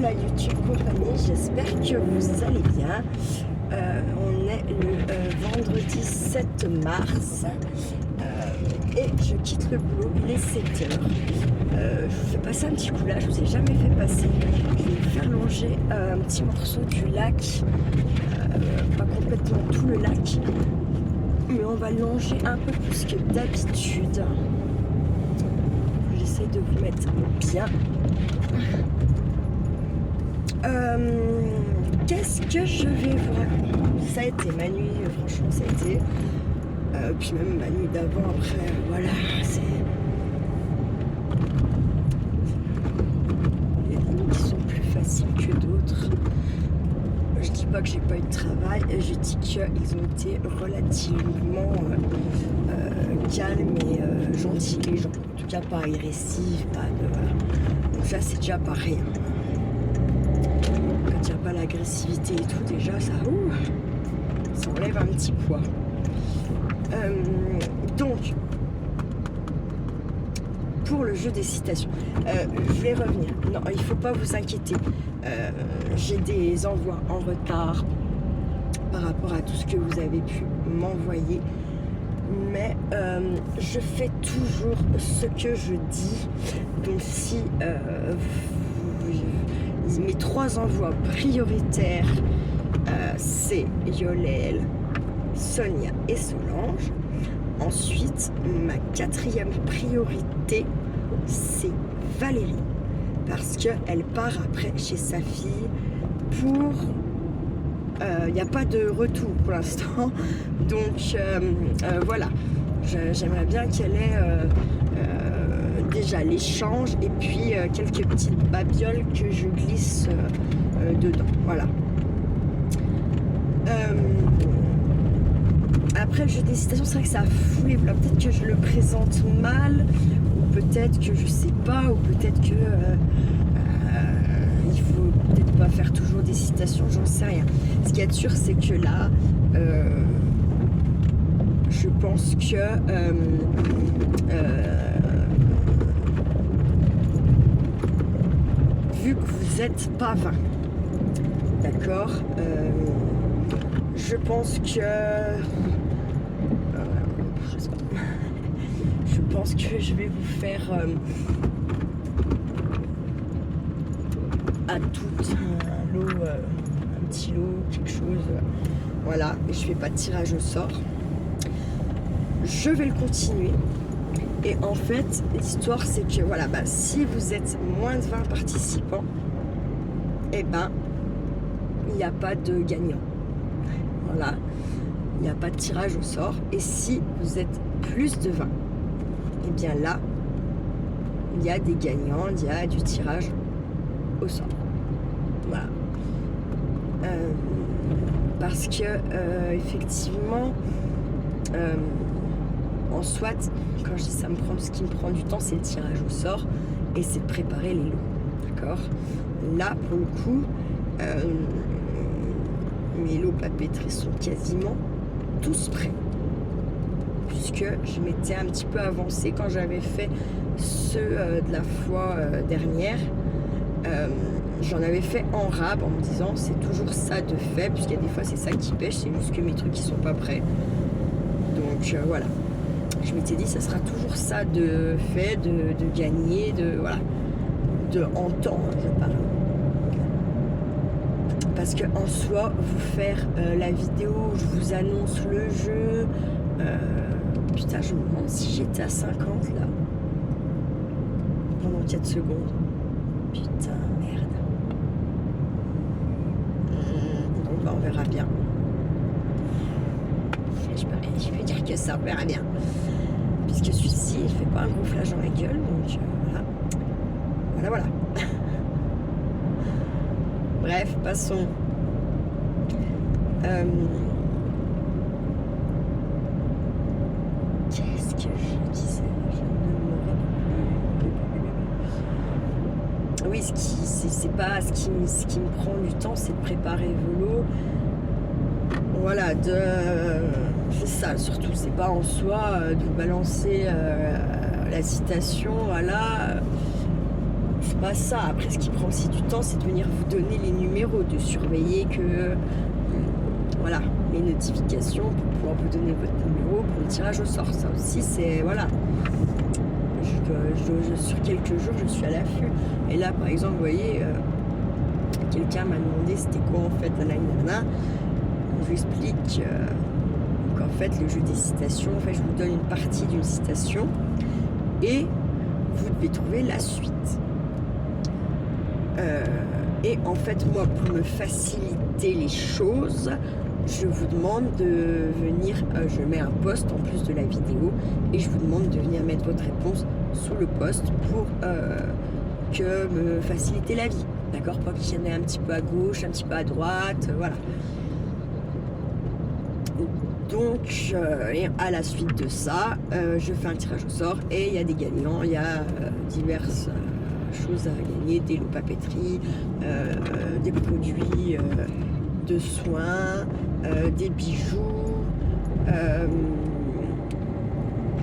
la YouTube compagnie, j'espère que vous allez bien. On est le vendredi 7 mars et je quitte le boulot, il est 7 heures. Je vous fais passer un petit coup là, je vous ai jamais fait passer. Je vais vous faire longer un petit morceau du lac, pas complètement tout le lac, mais on va longer un peu plus que d'habitude. J'essaie de vous mettre bien. Qu'est-ce que je vais vous raconter? Ça a été ma nuit, franchement ça a été. Puis même ma nuit d'avant, après, voilà, c'est... Il y a des nuits qui sont plus faciles que d'autres. Je dis pas que j'ai pas eu de travail, je dis qu'ils ont été relativement calmes et gentils les gens. En tout cas pas agressifs, pas de... Voilà. Donc ça c'est déjà pas rien. Quand il n'y a pas l'agressivité et tout, déjà ça enlève un petit poids. Donc, pour le jeu des citations, je vais revenir. Non, il ne faut pas vous inquiéter. J'ai des envois en retard par rapport à tout ce que vous avez pu m'envoyer. Mais je fais toujours ce que je dis. Donc si mes 3 envois prioritaires, c'est Yolel, Sonia et Solange. Ensuite, ma 4e priorité, c'est Valérie. Parce qu'elle part après chez sa fille pour... Il n'y a pas de retour pour l'instant. Donc, voilà. J'aimerais bien qu'elle ait déjà l'échange et puis quelques petites babioles que je glisse dedans. Voilà. Après le jeu des citations, c'est vrai que ça a foulé. Peut-être que je le présente mal, ou peut-être que je sais pas, ou peut-être que il faut peut-être pas faire toujours des citations, j'en sais rien. Ce qu'il y a de sûr, c'est que là, je pense que vu que vous êtes pas 20, d'accord, je pense que je vais vous faire à toutes un lot, un petit lot, quelque chose, voilà, et je fais pas de tirage au sort. Je vais le continuer. Et en fait, l'histoire c'est que voilà, si vous êtes moins de 20 participants, eh ben, il n'y a pas de gagnant. Voilà, il n'y a pas de tirage au sort. Et si vous êtes plus de 20, et bien là, il y a des gagnants, il y a du tirage au sort. Voilà. Parce que effectivement, en soit, quand je dis ça me prend, ce qui me prend du temps, c'est le tirage au sort et c'est de préparer les lots. D'accord? Là, pour le coup, mes lots papeterie sont quasiment tous prêts. Puisque je m'étais un petit peu avancée quand j'avais fait ceux de la fois dernière. J'en avais fait en rab en me disant c'est toujours ça de fait, puisqu'il y a des fois c'est ça qui pêche, c'est juste que mes trucs ils sont pas prêts. Donc voilà. Je m'étais dit ça sera toujours ça de fait, de gagner, de voilà. De en temps, je parle. Parce que en soi, vous faire la vidéo où je vous annonce le jeu. Putain, je me demande si j'étais à 50 là. Pendant 4 secondes. Putain, merde. Donc on verra bien. Je peux dire que ça, on verra bien. Puisque celui-ci, il fait pas un gros flash dans la gueule. Donc voilà. Voilà. Bref, passons. Qu'est-ce que je disais? Je ne me rappelle plus. Oui, c'est pas ce qui me prend du temps, c'est de préparer vos lots. Voilà, c'est ça surtout. C'est pas en soi de vous balancer la citation, voilà. c'est pas ça. Après, ce qui prend aussi du temps, c'est de venir vous donner les numéros, de surveiller que voilà, les notifications pour pouvoir vous donner votre numéro pour le tirage au sort. Ça aussi, c'est voilà. Sur quelques jours, je suis à l'affût. Et là, par exemple, vous voyez, quelqu'un m'a demandé c'était quoi en fait, nanana. Je lui explique qu'en fait, le jeu des citations, en fait, je vous donne une partie d'une citation et vous devez trouver la suite. Et en fait, moi, pour me faciliter les choses, je vous demande de venir, je mets un post en plus de la vidéo et je vous demande de venir mettre votre réponse sous le post pour que me faciliter la vie, d'accord, pas qu'il y en ait un petit peu à gauche, un petit peu à droite, voilà. Donc à la suite de ça, je fais un tirage au sort et il y a des gagnants, il y a diverses choses à gagner, des lots papeterie, des produits de soins, des bijoux, je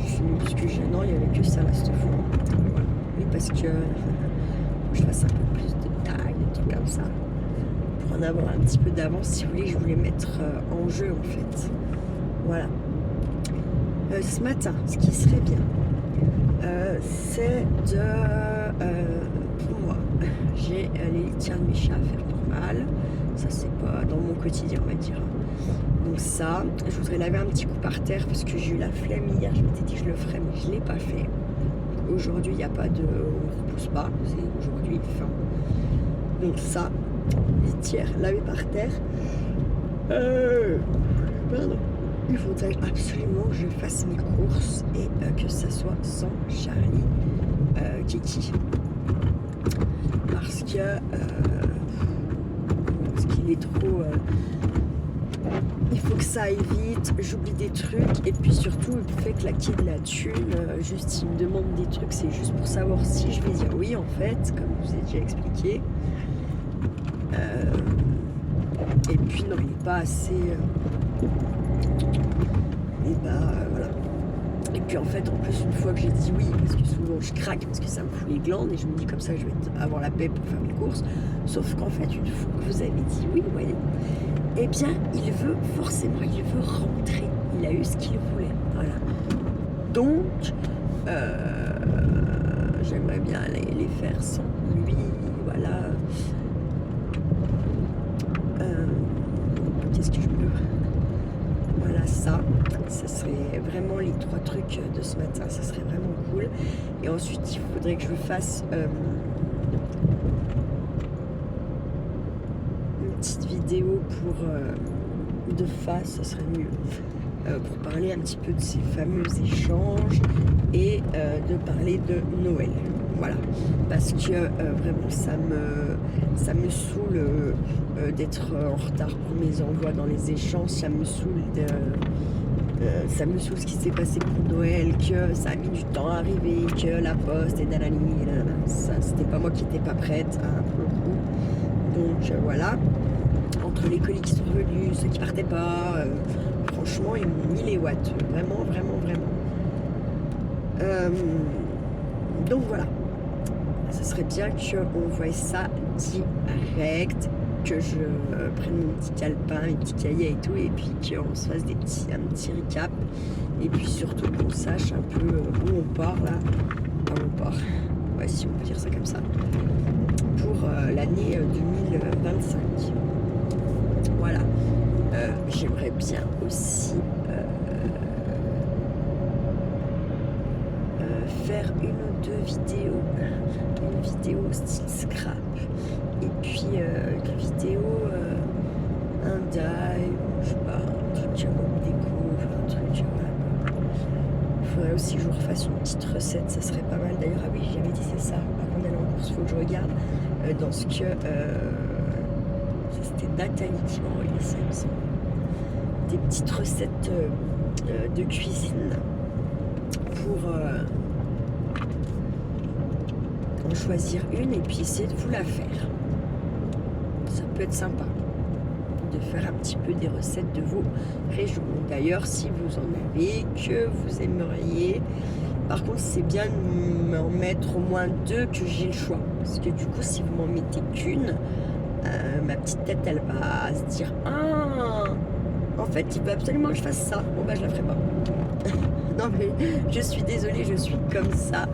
sais même plus ce que j'ai, non il n'y avait que ça là cette fois, voilà. Mais parce que je fasse un peu plus de taille, des trucs comme ça, pour en avoir un petit peu d'avance si vous voulez, je voulais mettre en jeu en fait, voilà. Ce matin, ce qui serait bien, c'est de, pour moi, j'ai les litières de mes chats à faire normal, ça c'est pas dans mon quotidien on va dire. Donc ça, je voudrais laver un petit coup par terre parce que j'ai eu la flemme hier, je m'étais dit que je le ferais mais je l'ai pas fait. Aujourd'hui il n'y a pas de, on ne repousse pas, c'est aujourd'hui fin. Donc ça, litière lavée par terre. Pardon. Il faudrait absolument que je fasse mes courses et que ça soit sans Charlie Kiki. Parce qu'il est trop... il faut que ça aille vite, j'oublie des trucs et puis surtout il fait claquer de la thune. Juste il me demande des trucs, c'est juste pour savoir si je vais dire oui en fait, comme je vous ai déjà expliqué. Et puis non, il n'est pas assez... et voilà. Et puis en fait, en plus, une fois que j'ai dit oui, parce que souvent je craque, parce que ça me fout les glandes, et je me dis comme ça, je vais avoir la paix pour faire mes courses. Sauf qu'en fait, une fois que vous avez dit oui, vous voyez, eh bien, il veut forcément, il veut rentrer. Il a eu ce qu'il voulait. Voilà. Donc, j'aimerais bien les faire sans lui. Voilà. Qu'est-ce que je peux... Voilà, ça serait vraiment les 3 trucs de ce matin, ça serait vraiment cool. Et ensuite, il faudrait que je fasse une petite vidéo pour de face, ça serait mieux, pour parler un petit peu de ces fameux échanges et de parler de Noël. Voilà, parce que vraiment ça me saoule d'être en retard pour mes envois dans les échanges, ça me saoule ce qui s'est passé pour Noël, que ça a mis du temps à arriver, que la poste et nanani, ça c'était pas moi qui n'étais pas prête hein, pour le coup. Donc voilà, entre les colis qui sont revenus, ceux qui partaient pas, franchement ils m'ont mis les watts, vraiment. Donc voilà. Ça serait bien qu'on voie ça direct, que je prenne mon petit calepin, mes petits cahiers et tout, et puis qu'on se fasse un petit recap, et puis surtout qu'on sache un peu où on part là, où on part, ouais, si on peut dire ça comme ça, pour l'année 2025. Voilà. J'aimerais bien aussi faire une ou deux vidéos, une vidéo style scrap et puis une vidéo un dive, je sais pas, un truc comme découvre, un truc voilà. Il faudrait aussi que je vous refasse une petite recette, ça serait pas mal d'ailleurs. Ah oui, j'avais dit c'est ça, avant d'aller en course, il faut que je regarde dans ce que c'était Nathalie qui m'a envoyé ça, il me semble. Des petites recettes de cuisine pour en choisir une et puis essayer de vous la faire. Ça peut être sympa de faire un petit peu des recettes de vos régions. D'ailleurs, si vous en avez, que vous aimeriez Par contre, c'est bien de m'en mettre au moins 2 que j'ai le choix. Parce que du coup, si vous m'en mettez qu'une, ma petite tête, elle va se dire « Ah, en fait, il veut absolument que je fasse ça. » Bon, bah, je la ferai pas. Non, mais je suis désolée, je suis comme ça.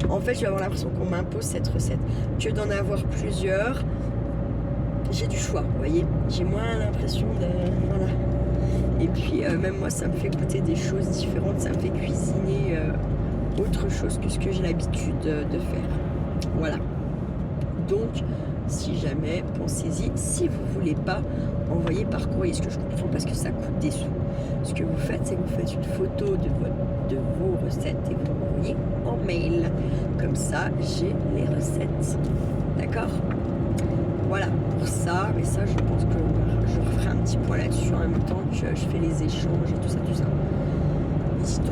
En fait, je vais avoir l'impression qu'on m'impose cette recette. Que d'en avoir plusieurs, j'ai du choix, vous voyez. J'ai moins l'impression de... Voilà. Et puis, même moi, ça me fait goûter des choses différentes. Ça me fait cuisiner autre chose que ce que j'ai l'habitude de faire. Voilà. Donc, si jamais, pensez-y. Si vous voulez pas, envoyez par courrier, ce que je comprends parce que ça coûte des sous. Ce que vous faites, c'est que vous faites une photo de vos recettes et vous m'envoyez en mail. Comme ça, j'ai les recettes. D'accord? Voilà, pour ça. Mais ça, je pense que je referai un petit point là-dessus en même temps que je fais les échanges et tout ça, tout ça. C'est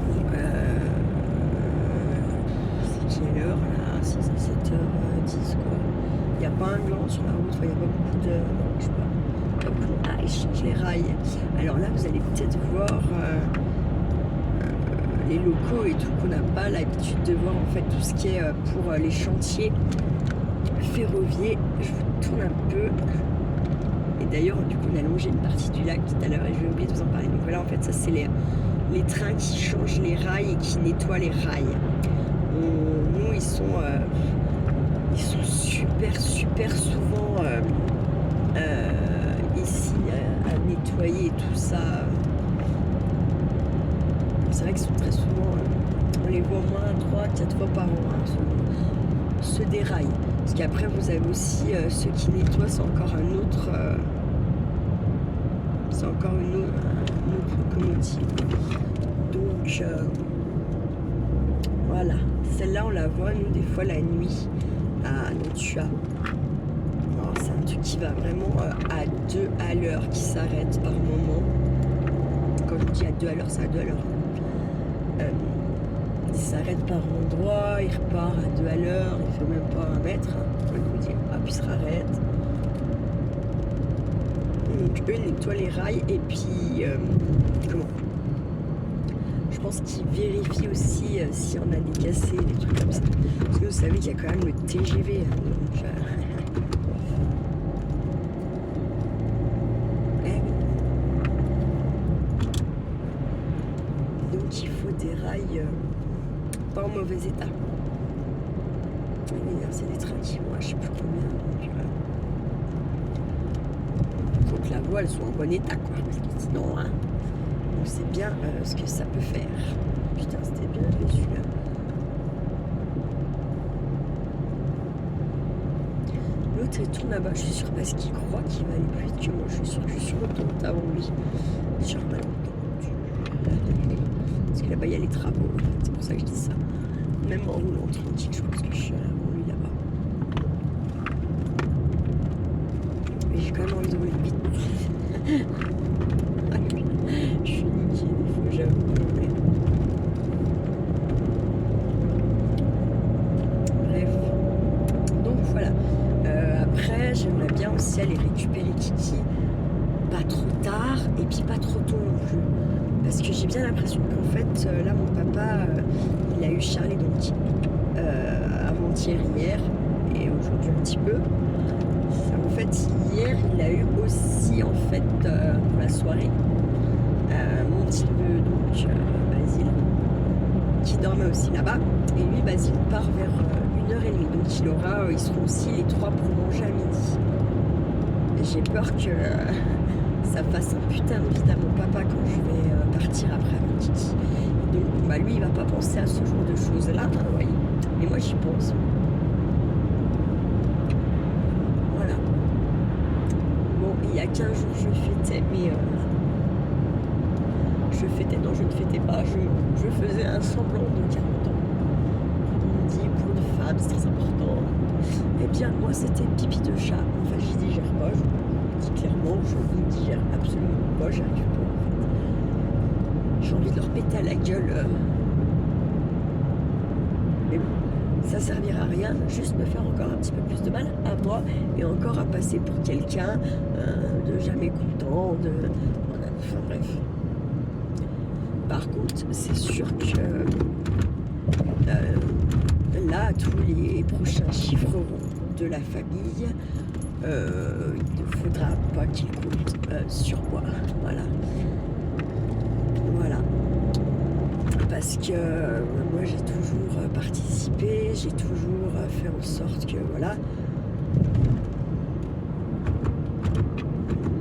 quelle heure là? 6 à 7h10 quoi. Il n'y a pas un blanc sur la route, il n'y a pas beaucoup de... Non, je sais pas. Ah, ils changent les rails. Alors là, vous allez peut-être voir les locaux et tout qu'on n'a pas l'habitude de voir en fait tout ce qui est pour les chantiers ferroviaires. Je vous tourne un peu. Et d'ailleurs, du coup, on a longé une partie du lac tout à l'heure et je vais oublier de vous en parler. Donc voilà, en fait, ça c'est les trains qui changent les rails et qui nettoient les rails. Nous, ils sont super souvent ici à nettoyer et tout ça. C'est vrai qu'ils sont très souvent, on les voit au moins 3-4 fois par an, hein, ceux des rails. Parce qu'après vous avez aussi ceux qui nettoient, c'est encore un autre, c'est encore une autre locomotive. Donc voilà, celle-là on la voit nous des fois la nuit à Notua. C'est un truc qui va vraiment à 2 à l'heure, qui s'arrête par moment. Quand je dis à 2 à l'heure, c'est à 2 à l'heure. Il s'arrête par endroit, il repart à 2 à l'heure, il fait même pas 1 mètre. Hein, vous dire, puis il se rarrête. Donc eux nettoient les rails et puis comment? Je pense qu'ils vérifient aussi s'il y en a des cassés, des trucs comme ça. Parce que vous savez qu'il y a quand même le TGV. Hein, donc, donc il faut des rails pas en mauvais état. C'est des trains qui vont à je sais plus combien. Donc, faut que la voie elle soit en bon état quoi. Parce que sinon, hein, on sait bien ce que ça peut faire. Putain, c'était bien fait celui-là. L'autre il tourne là-bas, je suis sûre, parce qu'il croit qu'il va aller plus vite que moi. Je suis sûre que je suis sur l'autoroute avant lui. Sur ma parce que là-bas il y a les travaux, c'est pour ça que je dis ça. Même en roulant tranquille, je pense que je suis avant lui là-bas. Mais j'ai quand même envie de rouler vite. Je suis niquée des fois, j'avoue. Bref. Donc voilà. Après, j'aimerais bien aussi aller récupérer Kiki. Pas trop tard et puis pas trop tôt non plus. Parce que j'ai bien l'impression qu'en fait, là, mon papa, il a eu Charlie donc avant-hier, hier et aujourd'hui un petit peu. En fait, hier, il a eu aussi, en fait, pour la soirée, mon petit neveu, donc Basile, qui dormait aussi là-bas. Et lui, Basile part vers 1h30. Donc ils seront aussi les 3 pour manger à midi. Et j'ai peur que ça fasse un putain de vide à mon papa quand je vais partir après avec Kiki. Donc bah, lui, il va pas penser à ce genre de choses-là, hein, vous voyez. Mais moi, j'y pense. Voilà. Bon, il y a 15 jours, je fêtais, mais je ne fêtais pas, je faisais un semblant de 40 ans. On me dit, pour une femme, c'est très important. Eh bien, moi, c'était pipi de chat. En fait, j'y digère pas, je vous dis clairement, je ne digère absolument pas, j'arrive pas, en fait. J'ai envie de leur péter à la gueule. Mais bon, ça servira à rien, juste me faire encore un petit peu plus de mal à moi et encore à passer pour quelqu'un de jamais content, enfin bref. Par contre, c'est sûr que là, tous les prochains chiffreront de la famille, il ne faudra pas qu'ils comptent sur moi. Voilà. Voilà. Parce que moi, j'ai toujours participé, j'ai toujours fait en sorte que, voilà.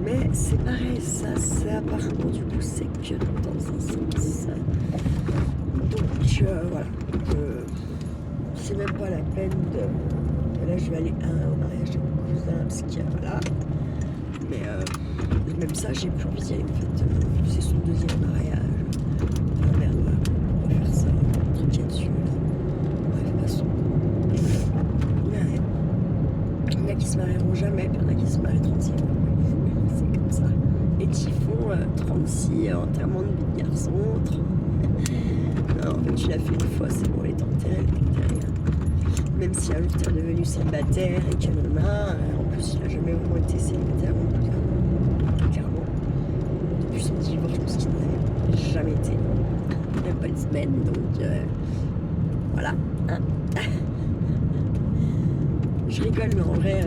Mais c'est pareil, ça apparemment, du coup, c'est que dans un sens. Donc, voilà. C'est même pas la peine de... Là, je vais aller au mariage de mon cousin, parce que, voilà. Mais même ça, j'ai plus envie d'y aller, en fait. C'est son deuxième mariage. Enfin, merde, voilà. On va faire ça, un truc là-dessus, là. Bref, passons. Ouais. Il y en a qui se marieront jamais, puis il y en a qui se marient 36 ans. C'est comme ça. Et qui font 36 enterrements de vie de garçon. Non, en fait, tu l'as fait une fois, c'est bon, elle est enterrée, même si un jour t'es redevenu célibataire et qu'il y en a, en plus il a jamais vraiment été célibataire, clairement. Depuis son divorce, je pense qu'il n'avait jamais été, même pas une semaine, donc voilà. Hein. Je rigole, mais en vrai,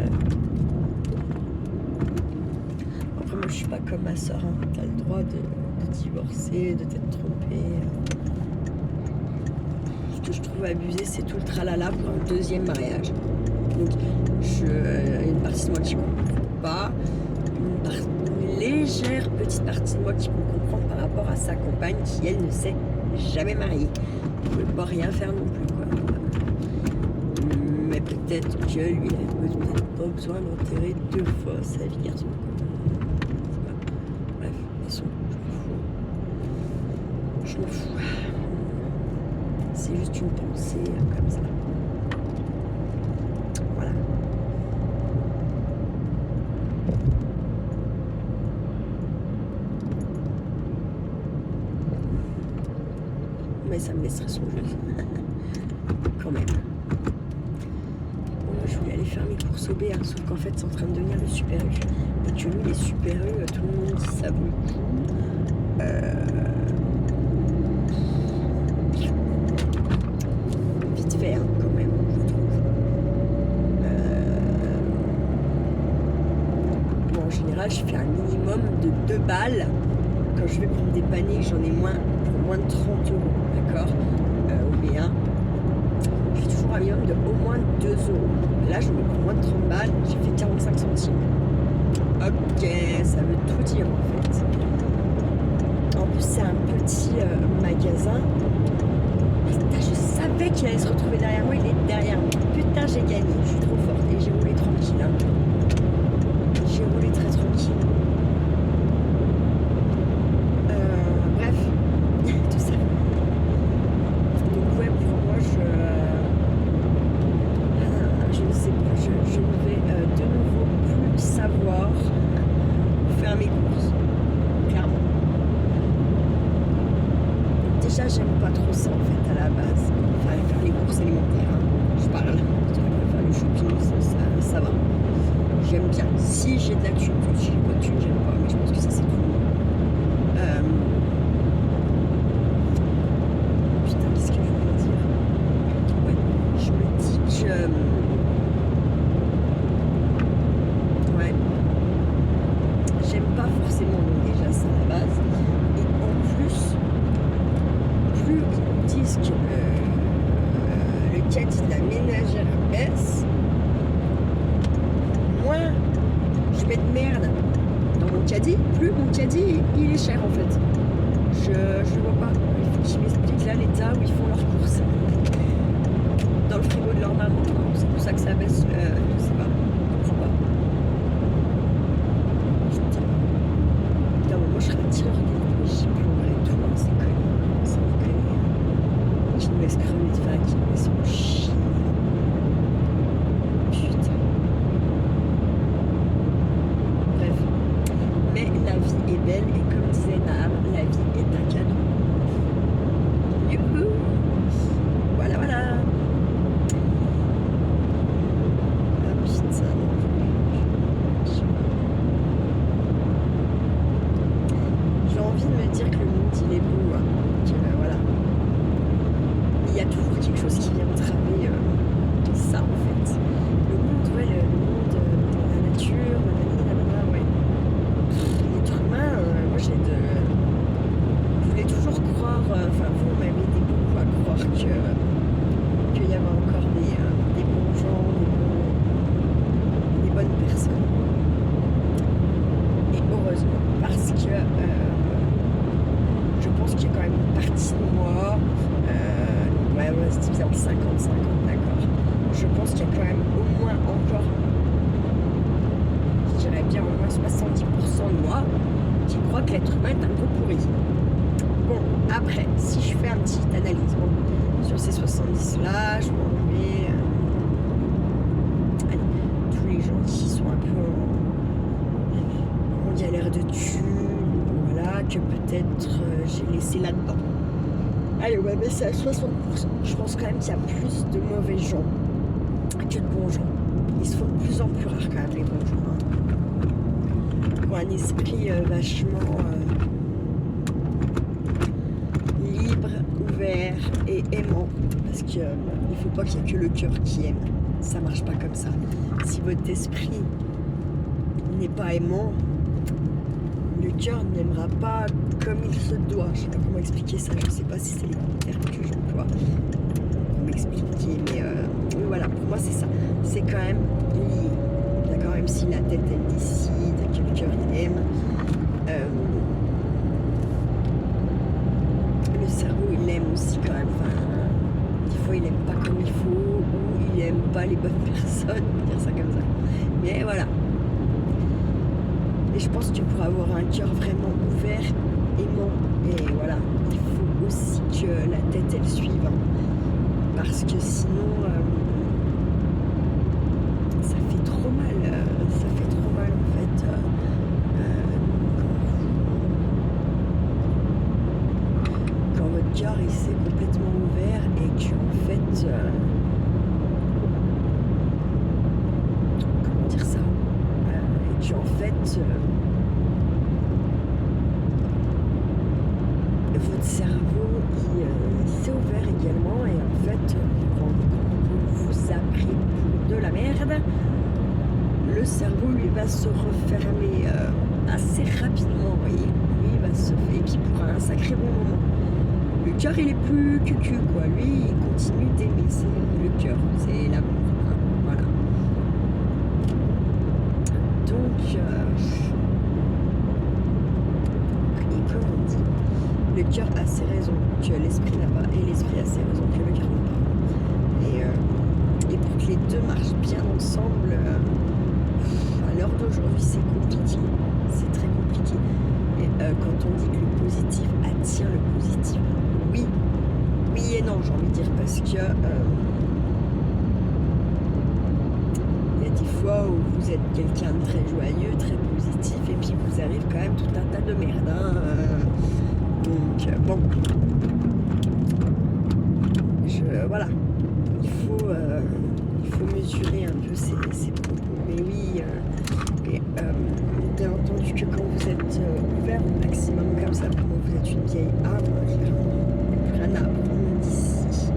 après moi je suis pas comme ma soeur, hein. T'as le droit de divorcer, de t'être trompé. Que je trouve abusé, c'est tout le tralala pour un deuxième mariage. Donc, il y a une partie de moi qui ne comprend pas, une légère petite partie de moi qui peut comprendre par rapport à sa compagne qui, elle, ne s'est jamais mariée. Il ne peut pas rien faire non plus, quoi. Mais peut-être que lui, il n'avait pas besoin d'enterrer 2 fois sa vie de garçon. Bref, de toute façon, je m'en fous. C'est juste une pensée comme ça. Voilà. Mais ça me laisserait songeuse. Quand même. Bon, moi, je voulais aller faire mes courses au BA, sauf qu'en fait, c'est en train de devenir le Super U. Et que nous, les Super U, tout le monde dit ça vaut le coup. Faire quand même, je trouve. Bon, en général, je fais un minimum de 2 balles. Quand je vais prendre des paniers, j'en ai moins pour moins de 30 €, d'accord, au B1. Je fais toujours un minimum de au moins 2 €. Là, je me prends moins de 30 balles, j'ai fait 45 centimes. Ok, ça veut tout dire en fait. En plus, c'est un petit magasin. Putain, je savais qu'il allait se retrouver derrière moi, il est derrière moi. Putain, j'ai gagné, je suis trop forte et j'ai roulé tranquille. Hein. J'ai roulé très tranquille. Bref, tout ça. Donc ouais, pour moi, je ne sais pas, je ne vais de nouveau plus savoir faire mes courses, clairement. Déjà, j'aime pas trop ça en fait à la base. Enfin, faire les courses alimentaires, hein. Je parle. Je préfère faire le shopping, ça va. J'aime bien. Si j'ai de la thune, si j'ai pas de thune, j'aime pas. Mais je pense que ça, c'est tout le monde. Putain, qu'est-ce que je voulais dire? Ouais, je me dis que. Ouais. J'aime pas forcément déjà ça à la base. Et en plus. Plus ils disent que le caddie de la ménagère baisse, moins je mets de merde dans mon caddie, plus mon caddie il est cher en fait. Je vois pas. Il faut qu'ils m'expliquent là l'état où ils font leurs courses. Dans le frigo de leur maman, c'est pour ça que ça baisse, je sais pas, je comprends pas. Putain, moi je serais un tireur d'élite, j'y plomberais tout, hein, c'est connu, c'est connu. Qui me laisse crever de faim, qui me laisse en chier. Putain. Bref. Mais la vie est belle et comme disait Naham, la vie est un cadeau. Youhou. Voilà, voilà. qu'il y avait encore des bons gens, des bonnes personnes. Et heureusement, parce que je pense qu'il y a quand même une partie de moi, ouais, on va se diviser en 50-50, d'accord. Je pense qu'il y a quand même au moins encore, je dirais bien au moins 70% de moi qui croit que l'être humain est un gros pourri. Bon, après, si je fais un petit analyse, bon, sur ces 70-là, je vais enlever tous les gens qui sont un peu en galère de thunes, voilà, que peut-être j'ai laissé là-dedans. Allez, on va baisser à 60%. Je pense quand même qu'il y a plus de mauvais gens que de bons gens. Ils se font de plus en plus rares quand même, les bons gens. Hein. Pour un esprit vachement libre, ouvert et aimant. Parce qu'il ne faut pas qu'il n'y ait que le cœur qui aime. Ça marche pas comme ça. Si votre esprit n'est pas aimant, le cœur n'aimera pas comme il se doit. Je sais pas comment expliquer ça. Je sais pas si c'est les termes que j'emploie pour m'expliquer. Mais voilà, pour moi c'est ça. C'est quand même lié. D'accord, même si la tête elle décide, que le cœur il aime. Le cerveau il aime aussi quand même. Enfin, des fois il aime pas comme il faut, ou il aime pas les bonnes personnes, on va dire ça comme ça. Mais voilà. Et je pense que pour avoir un cœur vraiment ouvert, aimant, et voilà, il faut aussi que la tête elle suive. Hein. Parce que sinon, ça fait trop mal. Ça fait trop mal en fait. Quand votre cœur il s'est complètement ouvert et que en fait. Comment dire ça? Et que en fait. Votre cerveau il s'est ouvert également et en fait vous vous rendez compte que vous a pris pour de la merde, le cerveau lui va se refermer assez rapidement, vous voyez, lui il va se faire, et puis pour un sacré bon moment. Le cœur il est plus cucu quoi, lui il continue d'aimer, c'est le cœur, c'est l'amour, hein, voilà. Donc et comme on dit, le cœur a ses raisons que l'esprit n'a pas, et l'esprit a ses raisons que le cœur n'a pas. Et pour que les deux marchent bien ensemble, à l'heure d'aujourd'hui, c'est compliqué. C'est très compliqué. Et quand on dit que le positif attire le positif, oui et non, j'ai envie de dire, parce que il y a des fois où vous êtes quelqu'un de très joyeux, très positif, et puis vous arrive quand même tout un tas de merde. Hein, donc bon, voilà, il faut mesurer un peu ces propos. Mais oui, bien entendu que quand vous êtes ouvert au maximum comme ça, pour moi vous êtes une vieille âme, clairement, il n'y a plus rien à apprendre d'ici,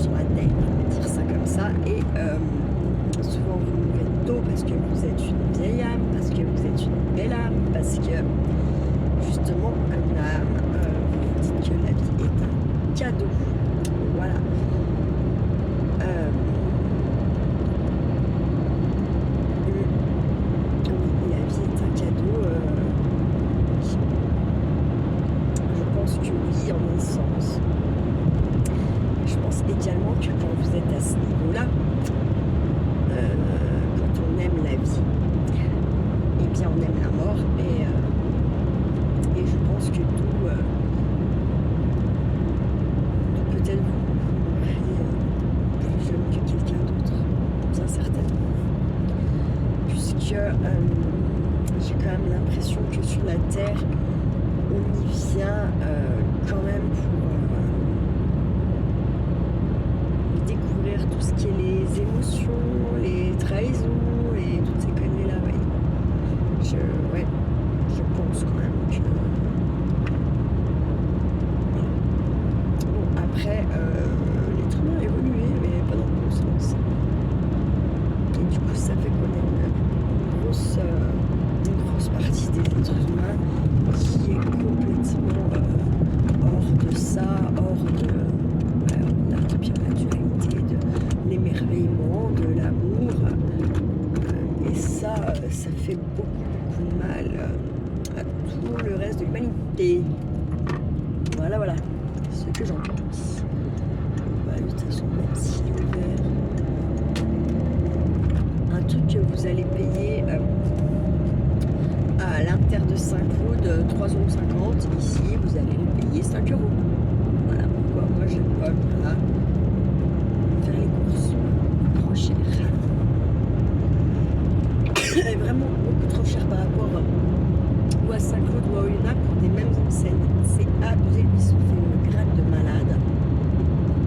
sur la terre, on va dire ça comme ça. Et souvent vous vous levez tôt parce que vous êtes une vieille âme, parce que vous êtes une belle âme, parce que justement, comme l'âme, vous dites que la vie est un cadeau. Voilà. Oui, la vie est un cadeau. Je pense que oui, en un sens. Je pense également que quand vous êtes à ce niveau-là, quand on aime la vie, eh bien on aime la mort. Et je pense que d'où peut-être vous mourrez plus jeune que quelqu'un d'autre, bien certainement. Puisque j'ai quand même l'impression que sur la Terre, on y vient quand même pour découvrir tout ce qui est les émotions, les trahisons et toutes ces conneries-là, ouais. Je pense quand même que... Bon, après, l'être humain a évolué, mais pas dans le bon sens. Et du coup, ça fait qu'on a une grosse partie des êtres humains qui est complètement hors de ça, hors de Voilà ce que j'en pense. Bah, de toute façon, même si l'hiver, un truc que vous allez payer à l'Inter de Saint-Cloud 3,50 €. Ici, vous allez le payer 5 €. Voilà pourquoi moi j'aime pas faire les courses trop cher. Et vraiment beaucoup trop cher par rapport ou à Saint-Cloud ou à Oyonnax pour des mêmes enseignes. C'est abusé, lui se fait une gratte de malade.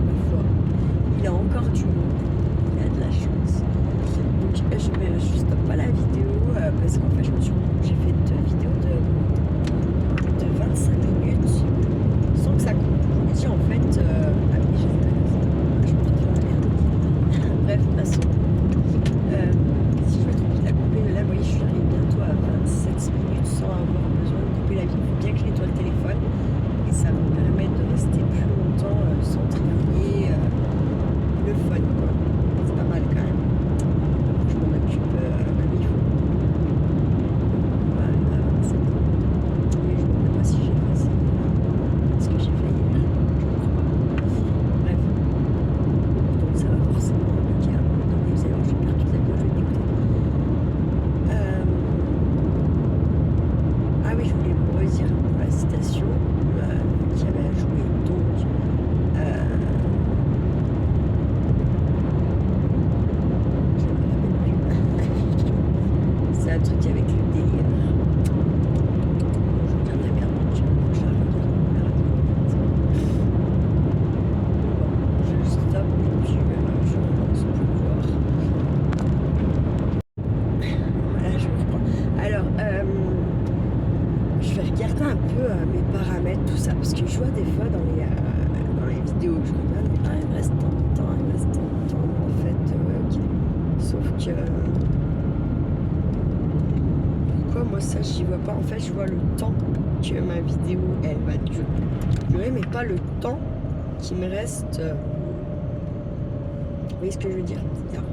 Ma foi. Il a encore du monde. Il a de la chance. Donc je stoppe pas la vidéo parce qu'en fait j'ai fait 2 vidéos de 25 minutes sans que ça compte. Je me dis en fait ah oui, je me retrouve dans la merde. Bref, de toute façon si je me trouve la couper, là vous voyez je suis arrivée bientôt à 27 minutes sans avoir besoin de couper la vidéo. Il faut bien que je nettoie le téléphone et ça me permet de rester plus longtemps sans trier le fun quoi. C'est pas mal quand même. Je m'en occupe comme il faut. Voilà, c'est bon. Et je ne sais pas si j'ai fait ce que j'ai fait hier. Je ne crois pas. Bref. Donc ça va forcément me dire. Attendez, vous allez voir, je vais perdre toute la vidéo, je vais l'écouter. Ah oui, je voulais vous redire pour la citation qui avait joué donc je ne me rappelle plus. C'est un truc avec le délire. Je regarde la merde, donc je la regarde. Bon, je stoppe et puis je relance pour voir. Voilà, je reprends. Alors, je vais regarder un peu mes paramètres, tout ça, parce que je vois des fois dans les vidéos que je regarde, il me reste tant de temps, il me reste tant de temps, en fait, ok. Sauf que pourquoi moi ça j'y vois pas, en fait je vois le temps que ma vidéo elle va durer, mais pas le temps qui me reste, vous voyez ce que je veux dire? Alors,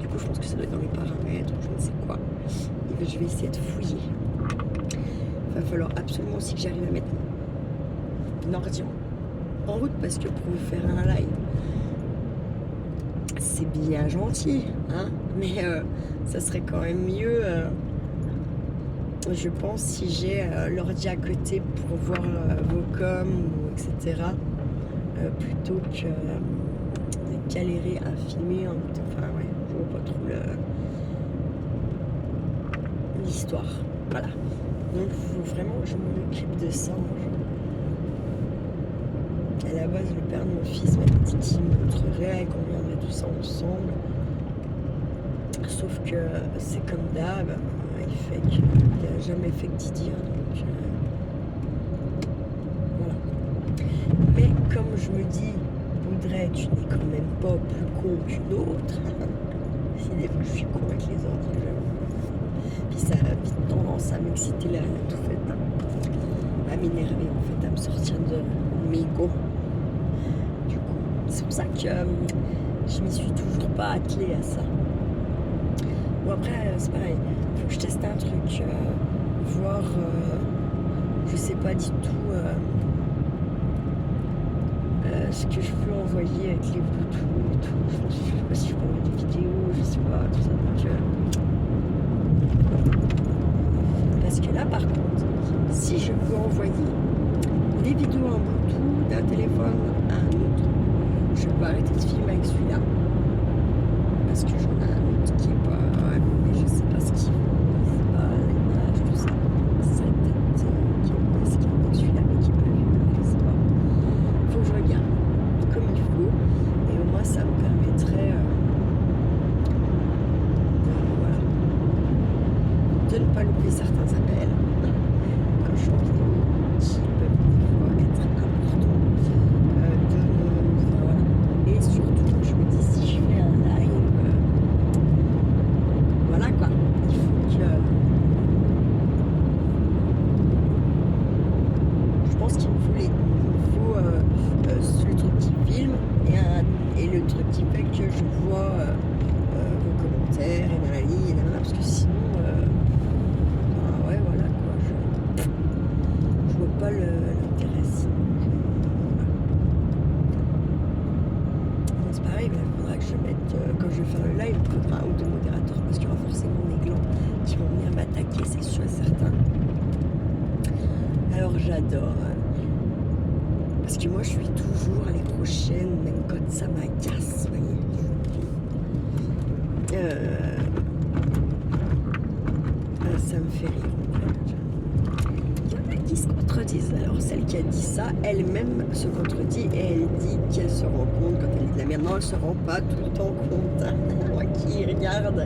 du coup je pense que ça doit être dans les paramètres ou je ne sais quoi, et je vais essayer de fouiller. Il va falloir absolument aussi que j'arrive à mettre mon ordi en route parce que pour vous faire un live, c'est bien gentil, hein, mais ça serait quand même mieux, je pense, si j'ai l'ordi à côté pour voir vos coms, etc. Plutôt que de galérer à filmer en même temps. Enfin, ouais, je vois pas trop l'histoire. Voilà. Donc, il faut vraiment que je m'occupe de ça. À la base, le père de mon fils m'a dit qu'il me montrerait, qu'on viendrait tout ça ensemble. Sauf que c'est comme d'hab, il fait qu'il n'a jamais fait que d'y dire. Donc, voilà. Mais comme je me dis, Audrey, tu n'es quand même pas plus con qu'une autre. Si des fois je suis con avec les ordi, puis ça a vite tendance à m'exciter là, tout fait, à m'énerver en fait, à me sortir de mes gonds. Du coup, c'est pour ça que je m'y suis toujours pas attelée à ça. Bon après, c'est pareil, faut que je teste un truc, voir, je sais pas du tout ce que je peux envoyer avec les Bluetooth et tout. Je sais pas si je peux envoyer des vidéos, je sais pas, tout ça. Donc, parce que là, par contre, si je peux envoyer des vidéos en Bluetooth d'un téléphone à un autre, je peux arrêter de filmer avec celui-là. Parce que j'en ai un autre qui est pas. Mais je sais pas ce qu'il faut. C'est pas l'image, tout ça. Sa tête qui est pas ce qu'il y a avec celui-là, mais qui peut vivre, je sais pas. Faut que je regarde comme il faut. Et au moins, ça me permettrait de ne pas louper certains appels quand je suis en vidéo qui peuvent des fois être importants voilà. Et surtout je me dis si je fais un live voilà quoi, il faut je vais faire le live, il faudra un ou deux modérateurs parce qu'il y aura forcément des glands qui vont venir m'attaquer, c'est sûr et certain. Alors j'adore. Parce que moi je suis toujours à l'année prochaine, même quand ça m'agace, vous voyez. Ça me fait rire. Il y en a qui se contredisent. Alors celle qui a dit ça, elle-même se contredit et elle dit qu'elle se rend compte quand elle dit de la merde. Non, elle se rend pas tout le temps compte. Moi qui regarde,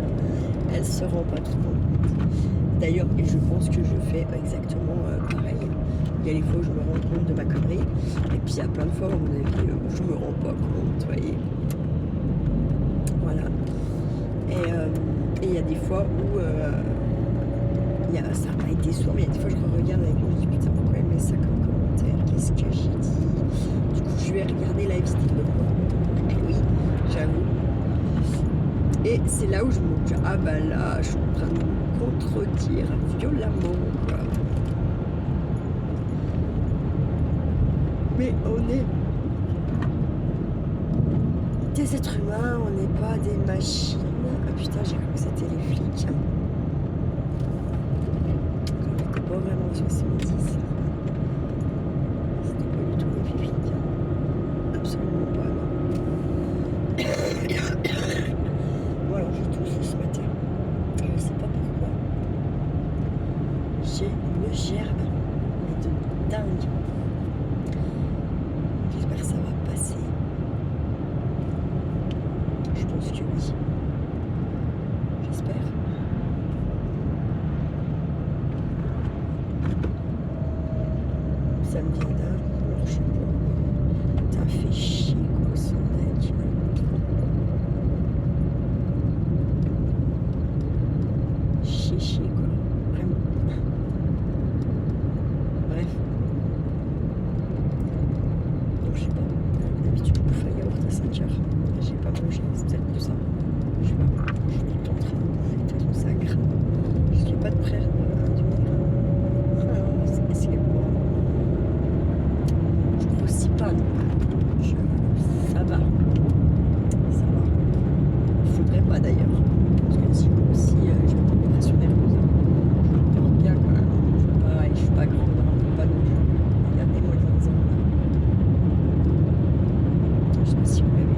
elle se rend pas tout le temps compte. D'ailleurs, et je pense que je fais exactement pareil. Il y a les fois où je me rends compte de ma connerie, et puis il y a plein de fois, à mon avis, où je me rends pas compte, vous voyez. Voilà. Et il y a des fois où ça n'a pas été sourd, mais il y a des fois je regarde avec je me dis putain pourquoi elle met ça comme commentaire, qu'est-ce que j'ai dit. Du coup je vais regarder la vidéo. Et oui, j'avoue. Et c'est là où je me dis ah bah là je suis en train de me contredire violemment quoi. Mais on est des êtres humains, on n'est pas des machines. Ah putain, j'ai cru que c'était les flics. Quand j'étais pas vraiment en 70, c'était pas du tout les flics. Absolument pas, non. Voilà, j'ai toussé ce matin. Je sais pas pourquoi. J'ai une gerbe, mais de dingue. J'espère que ça va passer. Je pense que oui. J'espère. Ça me vient d'un coup, je sais pas. Ça fait chier quoi, ça mec. Chier quoi. Vraiment. Bref. Donc je sais pas. D'habitude je bouffe un yaourt à 5 heures. J'ai pas mangé, c'est peut-être pour ça. Je sais pas. Je suis tout le temps en train de bouffer, de toute façon ça grimpe. Je suis pas de près de 2020. C'est bon. Je grossis pas non plus. Ça va. Ça va. Il faudrait pas d'ailleurs. Parce que si je grossis, je vais pas me pressionner comme ça. Je me porte bien quand même. Je suis pas grande, pas non plus. Regardez-moi les zinzins là. Je sais pas si vous l'avez vu.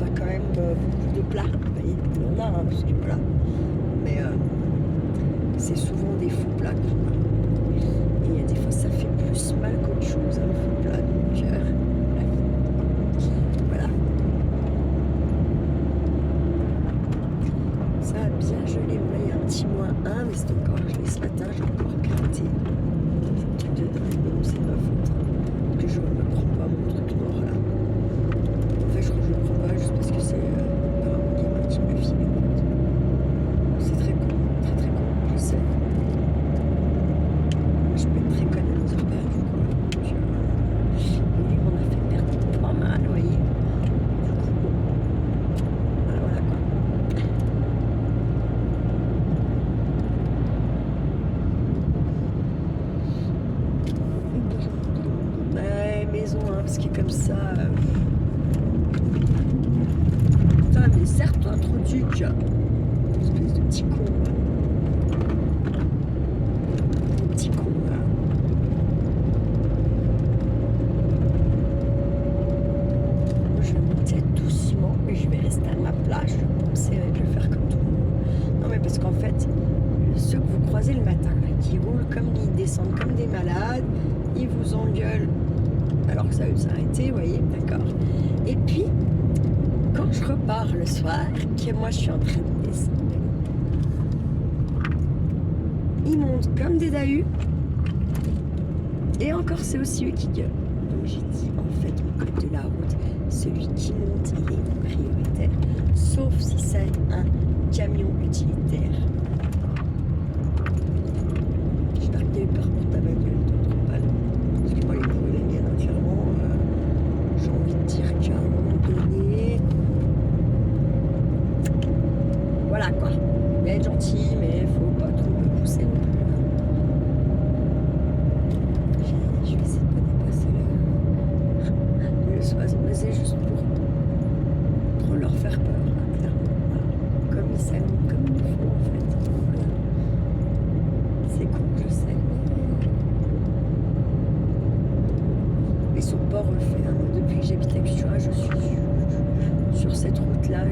t'as quand même beaucoup de plats. Ben, il y en a, hein, parce que voilà. Mais c'est souvent des faux plats qu'on a. Et des fois, ça fait plus mal qu'autre chose, hein, le faux plat. Donc, bref. Voilà. Ça a bien gelé. Là, il y a un petit -1, mais c'est encore gelé ce matin. J'ai encore gratté. C'est un truc de dingue, mais bon, c'est ma faute. Que je ne me prends pas mon truc noir là. En fait, je crois que je ne le prends pas juste parce que c'est un gamin qui me l'a filé. C'est très con, très très con, je sais. Je peux être très conne à nos heures perdues, quoi. Donc, lui m'en a fait perdre pas mal, vous voyez. Du coup, bon. Voilà, voilà quoi. Ouais, maison, hein, parce qu'il est comme ça. Putain, mais serre-toi, trop duc. Espèce de petit con, là. Petit con, là. Moi, je vais monter doucement et je vais rester à ma place. Je vais pousser, je vais faire comme tout le monde. Non, mais parce qu'en fait, ceux que vous croisez le matin, là, qui roulent comme ils descendent comme des malades, ils vous engueulent alors que ça veut s'arrêter, vous voyez, d'accord. Et puis, quand je repars le soir, que moi je suis en train de descendre, ils montent comme des dahus, et encore c'est aussi eux qui gueulent. Donc j'ai dit, en fait, au code de la route, celui qui monte, il est prioritaire, sauf si c'est un camion utilitaire. J'espère que tu as eu peur pour ta bagnole, pas non. Parce que moi, les bruits, la mienne, clairement, j'ai envie de dire qu'à un moment donné, voilà quoi. Il va être gentil, mais faut pas trop me pousser non plus. Je vais essayer de pas dépasser le soise, mais c'est juste pour trop leur faire peur, hein, clairement. Voilà. Comme ils s'aiment, comme il faut en fait. Voilà. C'est con, je sais. Mais ils sont pas refaits. Hein. Depuis que j'habite à Cultura, je suis sur cette route-là.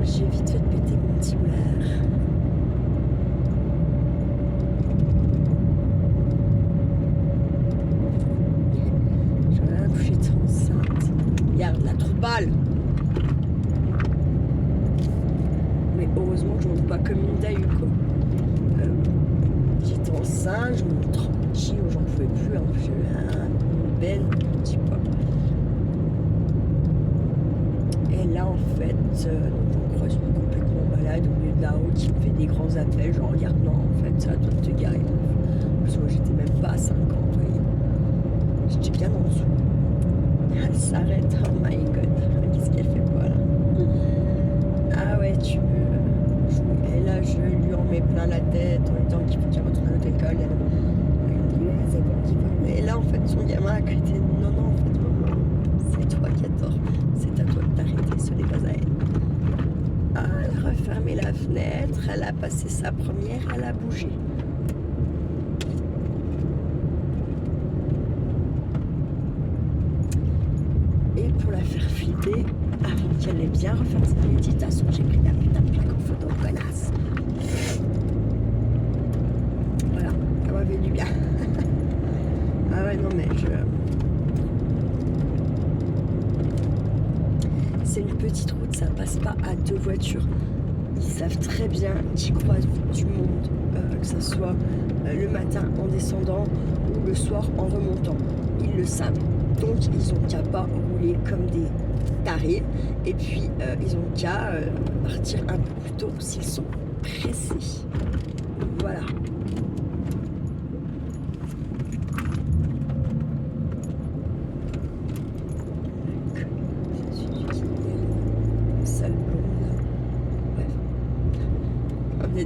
J'ai vite fait de péter mon petit moulard. J'en ai accouché de enceinte. Regarde la trouballe. Mais heureusement que je ne monte pas comme une dahu, quoi. J'étais enceinte, je monte tranquille, j'en pouvais plus. Hein. J'ai un belle petit pas. Et là, en fait, on croise une complètement malade au milieu de la route qui me fait des grands appels. Genre, regarde, non, en fait, ça doit te garer. Parce que moi, j'étais même pas à 50, vous voyez. J'étais bien en dessous. Elle s'arrête, oh my god. Qu'est-ce qu'elle fait pas là? Ah ouais, tu veux jouer. Et là, je lui en mets plein la tête en lui disant qu'il faut qu'il retourne à l'autre école. Elle me dit, ouais, c'est bon, tu peux. Et là, en fait, son gamin a côté, non, non, en fait, maman, c'est toi qui as tort. C'est à toi de t'arrêter, ce n'est pas à elle. Ah, elle a refermé la fenêtre, elle a passé sa première, elle a bougé. Et pour la faire flipper, avant qu'elle ait bien refaire sa méditation, j'ai pris la putain de plaque en photo, connasse. Voilà, ça m'a fait du bien. Ah ouais, non mais c'est une petite route, ça passe pas à 2 voitures. Ils savent très bien qu'ils croisent du monde, que ce soit le matin en descendant ou le soir en remontant. Ils le savent. Donc ils ont qu'à pas rouler comme des tarés. Et puis ils ont qu'à partir un peu plus tôt s'ils sont pressés. Voilà.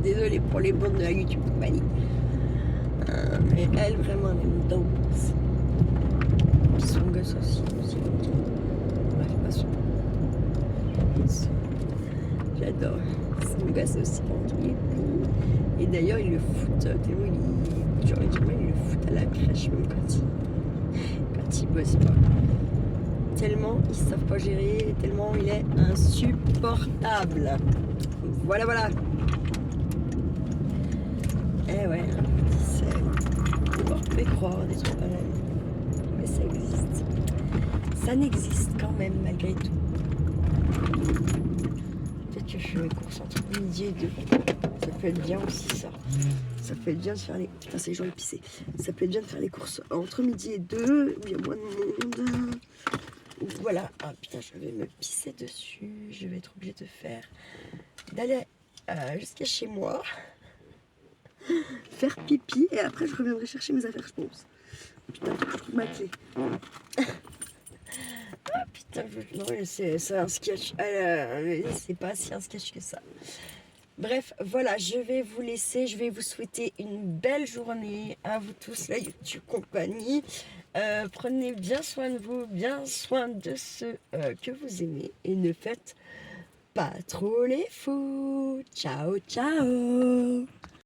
Désolée pour les bandes de la YouTube compagnie. Mais elle, vraiment, elle me danse. Puis son gosse aussi. Bref, passons. J'adore. Son gosse aussi, quand il est petit. Et d'ailleurs, il le fout tellement il tu aurais dit, mais il le fout à la crèche même quand il bosse pas. Tellement ils savent pas gérer, tellement il est insupportable. Voilà, voilà. Eh ouais, c'est pouvoir pas y croire des trucs pareils. Mais ça existe. Ça n'existe quand même malgré tout. Peut-être que je fais mes courses entre midi et 2. Ça peut être bien aussi ça. Ça peut être bien de faire les... Putain, c'est les gens épicés. Ça peut être bien de faire les courses entre midi et 2, où il y a moins de monde. Voilà. Ah putain, je vais me pisser dessus. Je vais être obligée de faire... d'aller jusqu'à chez moi. Faire pipi. Et après, je reviendrai chercher mes affaires, je pense. Putain, faut que je trouve ma clé. Ah putain, non, c'est un sketch. C'est pas si un sketch que ça. Bref, voilà, je vais vous laisser. Je vais vous souhaiter une belle journée à vous tous, la YouTube compagnie. Prenez bien soin de vous, bien soin de ceux que vous aimez. Et ne faites pas trop les fous. Ciao, ciao.